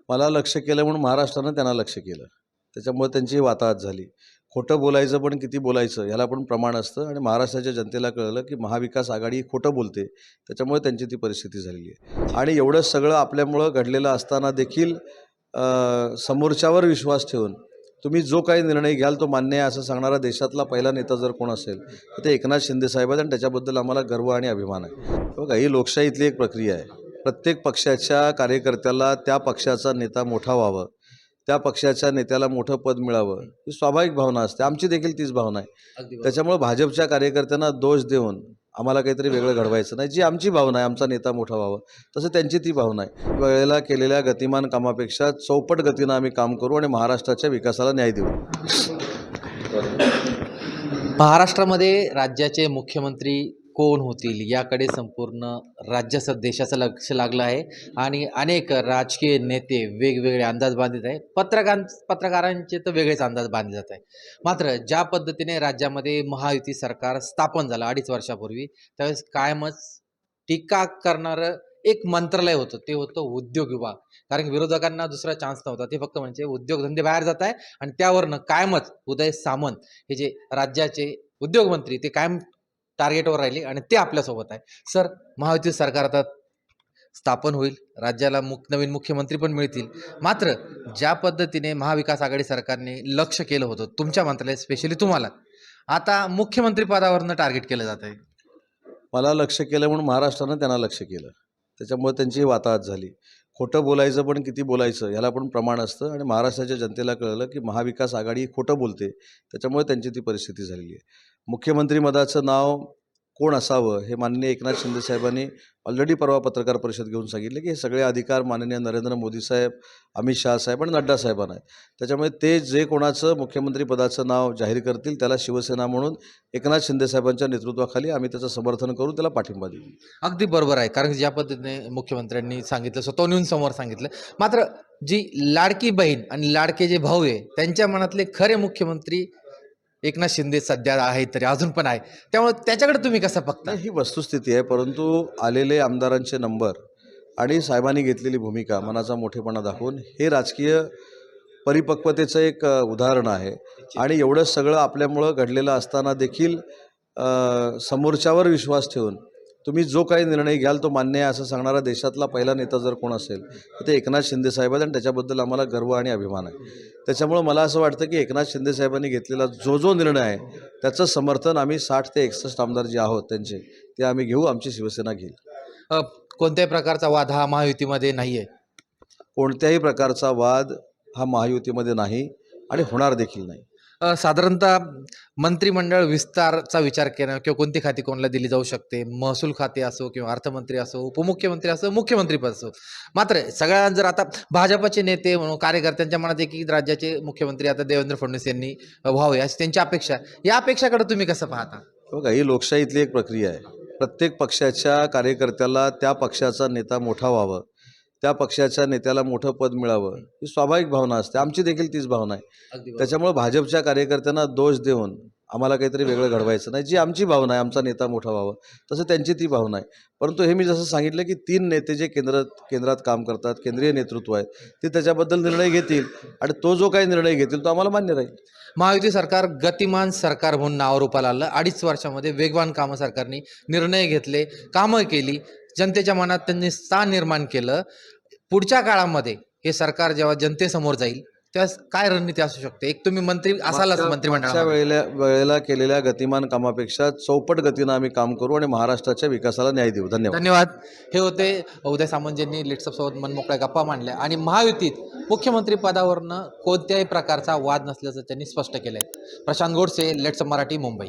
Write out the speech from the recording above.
मला लक्ष केलं म्हणून महाराष्ट्रानं त्यांना लक्ष केलं. त्याच्यामुळे त्यांची वाताहत झाली. खोटं बोलायचं पण किती बोलायचं ह्याला पण प्रमाण असतं आणि महाराष्ट्राच्या जनतेला कळलं की महाविकास आघाडी खोटं बोलते. त्याच्यामुळे त्यांची ती परिस्थिती झालेली आहे. आणि एवढं सगळं आपल्यामुळं घडलेलं असताना देखील समोरच्यावर विश्वास ठेवून तुम्ही जो काही निर्णय घ्याल तो मान्य आहे असं सांगणारा देशातला पहिला नेता जर कोण असेल तर ते एकनाथ शिंदे साहेब आहेत आणि त्याच्याबद्दल आम्हाला गर्व आणि अभिमान आहे. बघा, ही लोकशाहीतली एक प्रक्रिया आहे. प्रत्येक पक्षाच्या कार्यकर्त्याला त्या पक्षाचा नेता मोठा व्हावं, त्या पक्षाच्या नेत्याला मोठं पद मिळावं ही स्वाभाविक भावना असते. आमची देखील तीच भावना आहे. अगदी बरोबर. त्याच्यामुळे भाजपच्या कार्यकर्त्यांना दोष देऊन आम्हाला काहीतरी वेगळं घडवायचं नाही. जी आमची भावना आहे, आमचा नेता मोठा व्हावा, तसं त्यांची ती भावना आहे. वेळेला केलेल्या गतिमान कामापेक्षा चौपट गतीनं आम्ही काम करू आणि महाराष्ट्राच्या विकासाला न्याय देऊ. महाराष्ट्रामध्ये राज्याचे मुख्यमंत्री कोण होतील याकडे संपूर्ण देशाचं लक्ष लागलं आहे आणि अनेक राजकीय नेते वेगवेगळे अंदाज बांधित आहे. पत्रकारांचे तर वेगळेच अंदाज बांधले जात आहे. मात्र ज्या पद्धतीने राज्यामध्ये महायुती सरकार स्थापन झालं 2.5 वर्षापूर्वी, त्यावेळेस कायमच टीका करणारं एक मंत्रालय होतं, ते होतं उद्योग विभाग. कारण की विरोधकांना दुसरा चान्स नव्हता. ते फक्त म्हणजे उद्योगधंदे बाहेर जात आहे आणि त्यावरनं कायमच उदय सामंत हे जे राज्याचे उद्योगमंत्री ते कायम टार्गेटवर राहिले आणि ते आपल्यासोबत आहे. सर, महायुती सरकार आता स्थापन होईल, राज्याला नवीन मुख्यमंत्री पण मिळतील. मात्र ज्या पद्धतीने महाविकास आघाडी सरकारने लक्ष केलं होतं तुमच्या मंत्रालयात, स्पेशली तुम्हाला, आता मुख्यमंत्री पदावरनं टार्गेट केलं जात आहे. मला लक्ष केलं म्हणून महाराष्ट्रानं त्यांना लक्ष केलं. त्याच्यामुळे त्यांची वाताहत झाली. खोटं बोलायचं पण किती बोलायचं ह्याला पण प्रमाण असतं आणि महाराष्ट्राच्या जनतेला कळलं की महाविकास आघाडी खोटं बोलते. त्याच्यामुळे त्यांची ती परिस्थिती झालेली आहे. मुख्यमंत्रीपदाचं नाव कोण असावं हे माननीय एकनाथ शिंदे साहेबांनी ऑलरेडी परवा पत्रकार परिषद घेऊन सांगितले की हे सगळे अधिकार माननीय नरेंद्र मोदी साहेब, अमित शहा साहेब आणि नड्डा साहेबांना आहेत. त्याच्यामुळे ते जे कोणाचं मुख्यमंत्रीपदाचं नाव जाहीर करतील त्याला शिवसेना म्हणून एकनाथ शिंदे साहेबांच्या नेतृत्वाखाली आम्ही त्याचं समर्थन करू, त्याला पाठिंबा देऊ. अगदी बरोबर आहे. कारण ज्या पद्धतीने मुख्यमंत्र्यांनी सांगितलं, स्वतःहून येऊन समोर सांगितलं. मात्र जी लाडकी बहीण आणि लाडके जे भाऊ आहे त्यांच्या मनातले खरे मुख्यमंत्री एकनाथ शिंदे सध्या आहेत, तरी अजून पण आहे. त्यामुळे त्याच्याकडे तुम्ही कसं बघता? ही वस्तुस्थिती आहे. परंतु आलेले आमदारांचे नंबर आणि साहेबांनी घेतलेली भूमिका, मनाचा मोठेपणा दाखवून हे राजकीय परिपक्वतेचं एक उदाहरण आहे. आणि एवढं सगळं आपल्यामुळं घडलेलं असताना देखील समोरच्यावर विश्वास ठेवून तुम्ही जो काही निर्णय घ्याल तो मान्य आहे असं सांगणारा देशातला पहिला नेता जर कोण असेल तर ते एकनाथ शिंदे साहेब आहेत आणि त्याच्याबद्दल आम्हाला गर्व आणि अभिमान आहे. त्याच्यामुळं मला असं वाटतं की एकनाथ शिंदे साहेबांनी घेतलेला जो निर्णय आहे त्याचं समर्थन आम्ही 60 ते 61 आमदार जे आहोत त्यांचे ते आम्ही घेऊ, आमची शिवसेना घेईल. अ, कोणत्याही प्रकारचा वाद हा महायुतीमध्ये नाही आहे. कोणत्याही प्रकारचा वाद हा महायुतीमध्ये नाही आणि होणार देखील नाही. साधारणतः मंत्रिमंडळ विस्तारचा विचार केला किंवा कोणती खाती कोणाला दिली जाऊ शकते, महसूल खाते असो किंवा अर्थमंत्री असो, उपमुख्यमंत्री असो, मुख्यमंत्रीपद असो. मात्र सगळ्यांना जर आता भाजपचे नेते म्हणून कार्यकर्त्यांच्या मनात एक राज्याचे मुख्यमंत्री आता देवेंद्र फडणवीस यांनी व्हावे अशी त्यांची अपेक्षा, या अपेक्षाकडे तुम्ही कसं पाहता? बघा, ही लोकशाहीतली एक प्रक्रिया आहे. प्रत्येक पक्षाच्या कार्यकर्त्याला त्या पक्षाचा नेता मोठा व्हावं, त्या पक्षाच्या नेत्याला मोठं पद मिळावं ही स्वाभाविक भावना असते. आमची देखील तीच भावना आहे. अगदी बरोबर. त्याच्यामुळे भाजपच्या कार्यकर्त्यांना दोष देऊन आम्हाला काहीतरी वेगळं घडवायचं नाही. जी आमची भावना आहे, आमचा नेता मोठा व्हावा, तसं त्यांची ती भावना आहे. परंतु हे मी जसं सांगितलं की 3 नेते जे केंद्रात काम करतात, केंद्रीय नेतृत्व आहे, ते त्याच्याबद्दल निर्णय घेतील आणि तो जो काही निर्णय घेतील तो आम्हाला मान्य राहील. महायुती सरकार गतिमान सरकार म्हणून नावारूपाला आलं. 2.5 वर्षामध्ये वेगवान कामं सरकारने निर्णय घेतले, कामं केली, जनतेच्या मनात त्यांनी स्थान निर्माण केलं. पुढच्या काळामध्ये हे सरकार जेव्हा जनतेसमोर जाईल तेव्हा काय रणनीती असू शकते? एक तुम्ही मंत्री असालच मागच्या मंत्रिमंडळामध्ये. वेळेला केलेल्या गतिमान कामापेक्षा चौपट गतीनं आम्ही काम करू आणि महाराष्ट्राच्या विकासाला न्याय देऊ. धन्यवाद. धन्यवाद. हे होते उदय सामंत यांनी लिट्सअपसोबत मनमोकळ्या गप्पा मांडल्या आणि महायुतीत मुख्यमंत्री पदावरनं कोणत्याही प्रकारचा वाद नसल्याचं त्यांनी स्पष्ट केलंय. प्रशांत गोडसे, लेट्सअप मराठी, मुंबई.